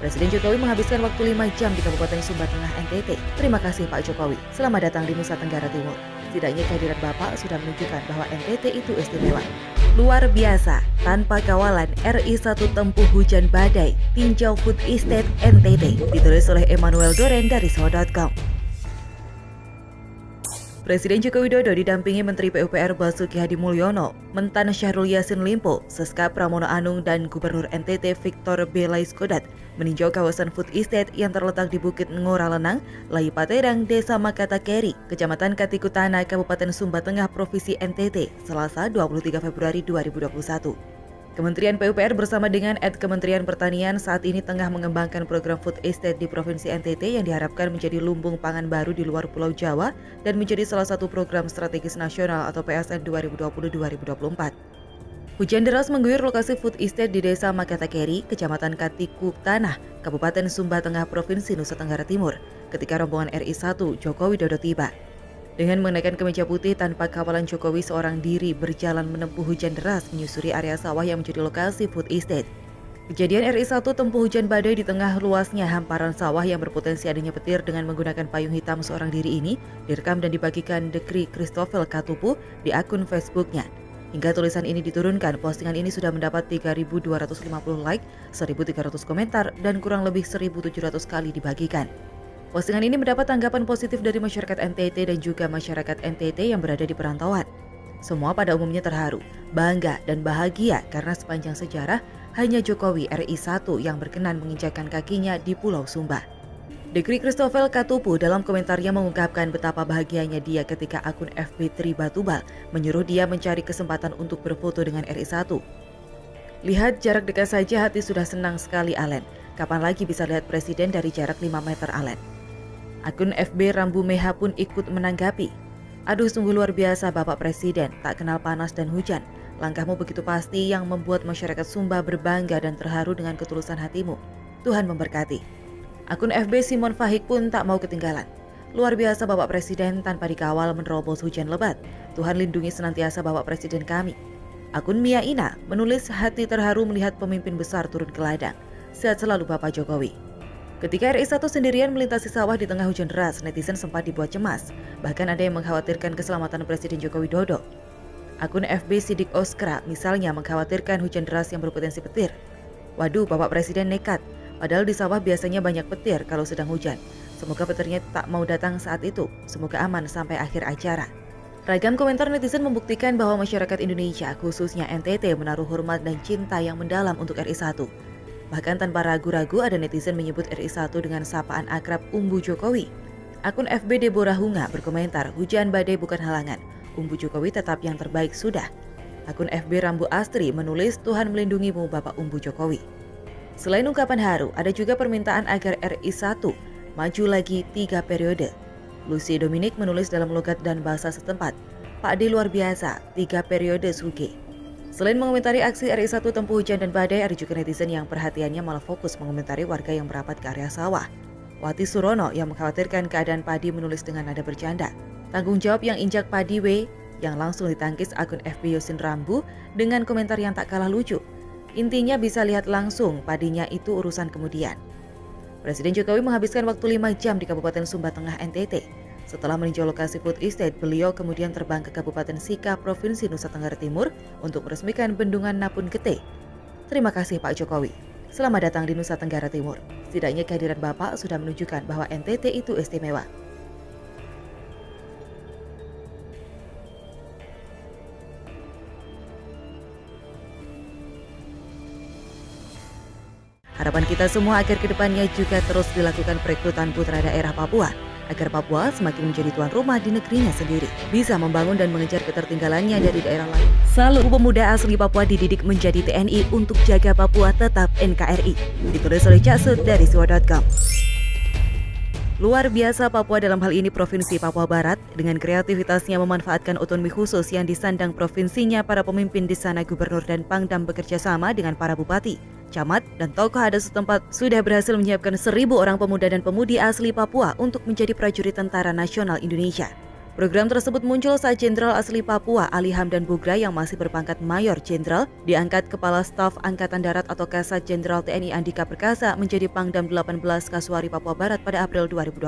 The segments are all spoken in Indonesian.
Presiden Jokowi menghabiskan waktu 5 jam di Kabupaten Sumba Tengah, NTT. Terima kasih Pak Jokowi. Selamat datang di Nusa Tenggara Timur. Setidaknya kehadiran Bapak sudah menunjukkan bahwa NTT itu istimewa. Luar biasa, tanpa kawalan RI1 tempuh hujan badai, tinjau Food Estate NTT. Ditulis oleh Emmanuel Doren dari Soho.com. Presiden Joko Widodo didampingi Menteri PUPR Basuki Hadi Mulyono, Mentan Syahrul Yassin Limpo, Seskap Pramono Anung dan Gubernur NTT Victor B. Laiskodat meninjau kawasan Food Estate yang terletak di Bukit Ngora Lenang, Lai Paterang, Desa Makata Keri, Kecamatan Katikutana, Kabupaten Sumba Tengah, Provinsi NTT, Selasa 23 Februari 2021. Kementerian PUPR bersama dengan Kementerian Pertanian saat ini tengah mengembangkan program Food Estate di Provinsi NTT yang diharapkan menjadi lumbung pangan baru di luar Pulau Jawa dan menjadi salah satu program strategis nasional atau PSN 2020-2024. Hujan deras mengguyur lokasi Food Estate di Desa Makata Keri, Kecamatan Katikutana, Kabupaten Sumba Tengah, Provinsi Nusa Tenggara Timur, ketika rombongan RI1 Joko Widodo tiba. Dengan mengenakan kemeja putih tanpa kawalan Jokowi seorang diri berjalan menempuh hujan deras menyusuri area sawah yang menjadi lokasi Food Estate. Kejadian RI1 tempuh hujan badai di tengah luasnya hamparan sawah yang berpotensi adanya petir dengan menggunakan payung hitam seorang diri ini direkam dan dibagikan Dekri Christopher Katupu di akun Facebooknya. Hingga tulisan ini diturunkan, postingan ini sudah mendapat 3.250 like, 1.300 komentar, dan kurang lebih 1.700 kali dibagikan. Postingan ini mendapat tanggapan positif dari masyarakat NTT dan juga masyarakat NTT yang berada di perantauan. Semua pada umumnya terharu, bangga, dan bahagia karena sepanjang sejarah hanya Jokowi RI1 yang berkenan menginjakkan kakinya di Pulau Sumba. Dekri Christopher Katupu dalam komentarnya mengungkapkan betapa bahagianya dia ketika akun FB Tri Batubal menyuruh dia mencari kesempatan untuk berfoto dengan RI1. Lihat jarak dekat saja hati sudah senang sekali Alen. Kapan lagi bisa lihat presiden dari jarak 5 meter Alen? Akun FB Rambu Meha pun ikut menanggapi. Aduh, sungguh luar biasa Bapak Presiden, tak kenal panas dan hujan. Langkahmu begitu pasti yang membuat masyarakat Sumba berbangga dan terharu dengan ketulusan hatimu. Tuhan memberkati. Akun FB Simon Fahik pun tak mau ketinggalan. Luar biasa Bapak Presiden tanpa dikawal menerobos hujan lebat. Tuhan lindungi senantiasa Bapak Presiden kami. Akun Mia Ina menulis hati terharu melihat pemimpin besar turun ke ladang. Sehat selalu Bapak Jokowi. Ketika RI1 sendirian melintasi sawah di tengah hujan deras, netizen sempat dibuat cemas. Bahkan ada yang mengkhawatirkan keselamatan Presiden Joko Widodo. Akun FB Sidik Oskra misalnya mengkhawatirkan hujan deras yang berpotensi petir. Waduh, Bapak Presiden nekat. Padahal di sawah biasanya banyak petir kalau sedang hujan. Semoga petirnya tak mau datang saat itu. Semoga aman sampai akhir acara. Ragam komentar netizen membuktikan bahwa masyarakat Indonesia, khususnya NTT, menaruh hormat dan cinta yang mendalam untuk RI1. Bahkan tanpa ragu-ragu ada netizen menyebut RI1 dengan sapaan akrab Umbu Jokowi. Akun FB Deborah Hunga berkomentar, hujan badai bukan halangan. Umbu Jokowi tetap yang terbaik sudah. Akun FB Rambu Astri menulis, Tuhan melindungimu Bapak Umbu Jokowi. Selain ungkapan haru, ada juga permintaan agar RI1 maju lagi 3 periode. Lucy Dominic menulis dalam logat dan bahasa setempat, Pak D luar biasa, 3 periode suge. Selain mengomentari aksi RI1 tempuh hujan dan badai, ada juga netizen yang perhatiannya malah fokus mengomentari warga yang merapat ke area sawah. Wati Surono yang mengkhawatirkan keadaan padi menulis dengan nada bercanda. Tanggung jawab yang injak padi yang langsung ditangkis akun FB Yosin Rambu dengan komentar yang tak kalah lucu. Intinya bisa lihat langsung, padinya itu urusan kemudian. Presiden Jokowi menghabiskan waktu 5 jam di Kabupaten Sumba Tengah, NTT. Setelah meninjau lokasi Food Estate, beliau kemudian terbang ke Kabupaten Sika, Provinsi Nusa Tenggara Timur untuk meresmikan bendungan Napun Kete. Terima kasih Pak Jokowi. Selamat datang di Nusa Tenggara Timur. Setidaknya kehadiran Bapak sudah menunjukkan bahwa NTT itu istimewa. Harapan kita semua agar kedepannya juga terus dilakukan perekrutan putra daerah Papua, agar Papua semakin menjadi tuan rumah di negerinya sendiri, bisa membangun dan mengejar ketertinggalannya dari daerah lain. Selalu pemuda asli Papua dididik menjadi TNI untuk jaga Papua tetap NKRI. Ditulis oleh Cak Sud dari Soho.com. Luar biasa Papua dalam hal ini Provinsi Papua Barat, dengan kreativitasnya memanfaatkan otonomi khusus yang disandang provinsinya, para pemimpin di sana, gubernur dan pangdam bekerja sama dengan para bupati, camat, dan tokoh adat setempat sudah berhasil menyiapkan 1.000 orang pemuda dan pemudi asli Papua untuk menjadi prajurit Tentara Nasional Indonesia. Program tersebut muncul saat Jenderal asli Papua Ali Hamdan Bugra yang masih berpangkat Mayor Jenderal diangkat Kepala Staf Angkatan Darat atau Kasat Jenderal TNI Andika Perkasa menjadi Pangdam 18 Kasuari Papua Barat pada April 2020.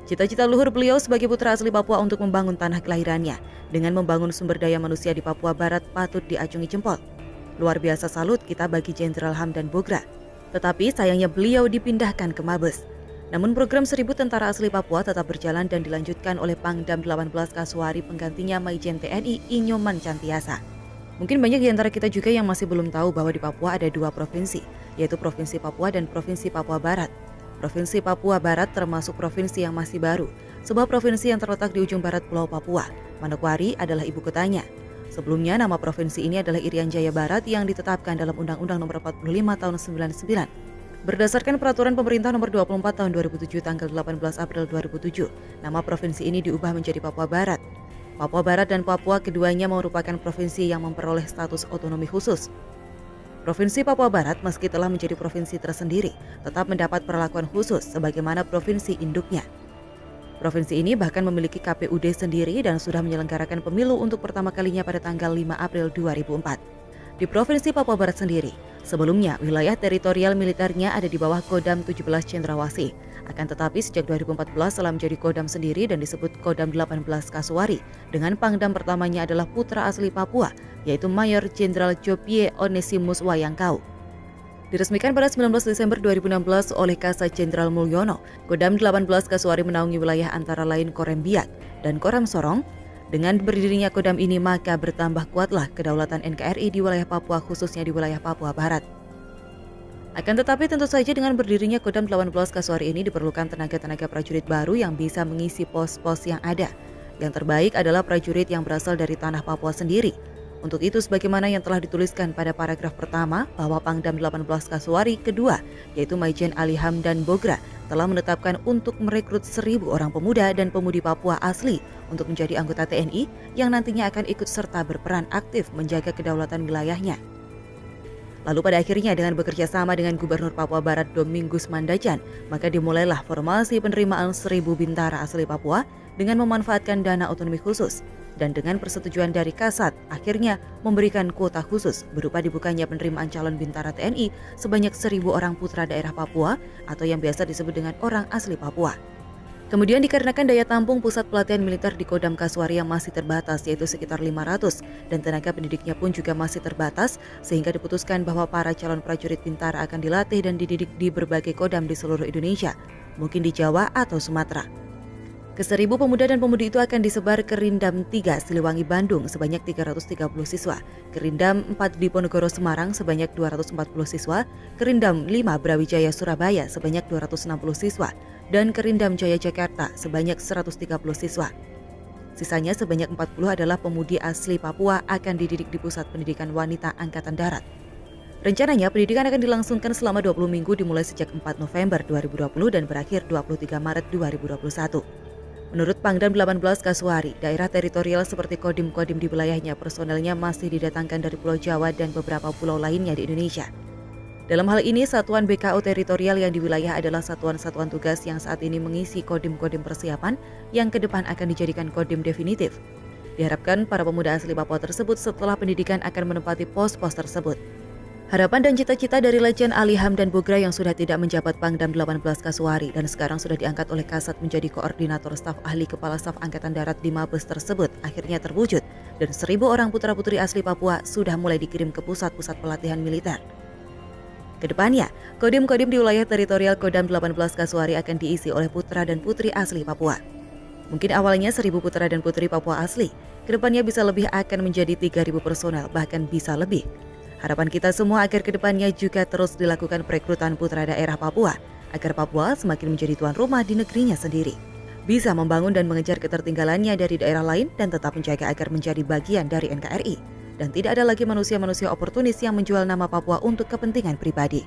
Cita-cita luhur beliau sebagai putra asli Papua untuk membangun tanah kelahirannya dengan membangun sumber daya manusia di Papua Barat patut diacungi jempol. Luar biasa salut kita bagi Jenderal Hamdan Bugra. Tetapi sayangnya beliau dipindahkan ke Mabes. Namun program 1000 tentara asli Papua tetap berjalan dan dilanjutkan oleh Pangdam 18 Kasuari penggantinya Maijen TNI Inyoman Cantiasa. Mungkin banyak di antara kita juga yang masih belum tahu bahwa di Papua ada 2 provinsi, yaitu Provinsi Papua dan Provinsi Papua Barat. Provinsi Papua Barat termasuk provinsi yang masih baru, sebuah provinsi yang terletak di ujung barat Pulau Papua. Manokwari adalah ibu kotanya. Sebelumnya nama provinsi ini adalah Irian Jaya Barat yang ditetapkan dalam Undang-Undang Nomor 45 Tahun 99. Berdasarkan Peraturan Pemerintah Nomor 24 Tahun 2007 tanggal 18 April 2007, nama provinsi ini diubah menjadi Papua Barat. Papua Barat dan Papua keduanya merupakan provinsi yang memperoleh status otonomi khusus. Provinsi Papua Barat meski telah menjadi provinsi tersendiri, tetap mendapat perlakuan khusus sebagaimana provinsi induknya. Provinsi ini bahkan memiliki KPUD sendiri dan sudah menyelenggarakan pemilu untuk pertama kalinya pada tanggal 5 April 2004. Di Provinsi Papua Barat sendiri, sebelumnya wilayah teritorial militernya ada di bawah Kodam 17 Cendrawasih. Akan tetapi sejak 2014 telah menjadi Kodam sendiri dan disebut Kodam 18 Kasuari, dengan pangdam pertamanya adalah putra asli Papua, yaitu Mayor Jenderal Jopie Onesimus Wayangkau. Diresmikan pada 19 Desember 2016 oleh Kasat Jenderal Mulyono, Kodam 18 Kasuari menaungi wilayah antara lain Korem Biak dan Korem Sorong. Dengan berdirinya Kodam ini maka bertambah kuatlah kedaulatan NKRI di wilayah Papua khususnya di wilayah Papua Barat. Akan tetapi tentu saja dengan berdirinya Kodam 18 Kasuari ini diperlukan tenaga-tenaga prajurit baru yang bisa mengisi pos-pos yang ada. Yang terbaik adalah prajurit yang berasal dari tanah Papua sendiri. Untuk itu sebagaimana yang telah dituliskan pada paragraf pertama bahwa Pangdam 18 Kasuari kedua yaitu Maijen Ali Hamdan Bugra telah menetapkan untuk merekrut 1000 orang pemuda dan pemudi Papua asli untuk menjadi anggota TNI yang nantinya akan ikut serta berperan aktif menjaga kedaulatan wilayahnya. Lalu pada akhirnya dengan bekerja sama dengan Gubernur Papua Barat Domingus Mandajan, maka dimulailah formasi penerimaan 1000 bintara asli Papua dengan memanfaatkan dana otonomi khusus. Dan dengan persetujuan dari Kasat, akhirnya memberikan kuota khusus berupa dibukanya penerimaan calon bintara TNI sebanyak 1000 orang putra daerah Papua atau yang biasa disebut dengan orang asli Papua. Kemudian dikarenakan daya tampung pusat pelatihan militer di Kodam Kasuari yang masih terbatas yaitu sekitar 500 dan tenaga pendidiknya pun juga masih terbatas sehingga diputuskan bahwa para calon prajurit bintara akan dilatih dan dididik di berbagai kodam di seluruh Indonesia, mungkin di Jawa atau Sumatera. Ke-1000 pemuda dan pemudi itu akan disebar ke Rindam 3 Siliwangi Bandung sebanyak 330 siswa, ke Rindam 4 Diponegoro Semarang sebanyak 240 siswa, ke Rindam 5 Brawijaya Surabaya sebanyak 260 siswa, dan ke Rindam Jaya Jakarta sebanyak 130 siswa. Sisanya sebanyak 40 adalah pemudi asli Papua akan dididik di Pusat Pendidikan Wanita Angkatan Darat. Rencananya pendidikan akan dilangsungkan selama 20 minggu dimulai sejak 4 November 2020 dan berakhir 23 Maret 2021. Menurut Pangdam 18 Kasuari, daerah teritorial seperti kodim-kodim di wilayahnya personelnya masih didatangkan dari Pulau Jawa dan beberapa pulau lainnya di Indonesia. Dalam hal ini, satuan BKO teritorial yang di wilayah adalah satuan-satuan tugas yang saat ini mengisi kodim-kodim persiapan yang ke depan akan dijadikan kodim definitif. Diharapkan para pemuda asli Papua tersebut setelah pendidikan akan menempati pos-pos tersebut. Harapan dan cita-cita dari Legend Ali Hamdan Bugra yang sudah tidak menjabat Pangdam 18 Kasuari dan sekarang sudah diangkat oleh Kasat menjadi koordinator staf ahli Kepala Staf Angkatan Darat di Mabes tersebut akhirnya terwujud dan 1000 orang putra-putri asli Papua sudah mulai dikirim ke pusat-pusat pelatihan militer. Kedepannya, kodim-kodim di wilayah teritorial Kodam 18 Kasuari akan diisi oleh putra dan putri asli Papua. Mungkin awalnya 1000 putra dan putri Papua asli, kedepannya bisa lebih akan menjadi 3000 personel, bahkan bisa lebih. Harapan kita semua agar kedepannya juga terus dilakukan perekrutan putra daerah Papua, agar Papua semakin menjadi tuan rumah di negerinya sendiri. Bisa membangun dan mengejar ketertinggalannya dari daerah lain dan tetap menjaga agar menjadi bagian dari NKRI. Dan tidak ada lagi manusia-manusia oportunis yang menjual nama Papua untuk kepentingan pribadi.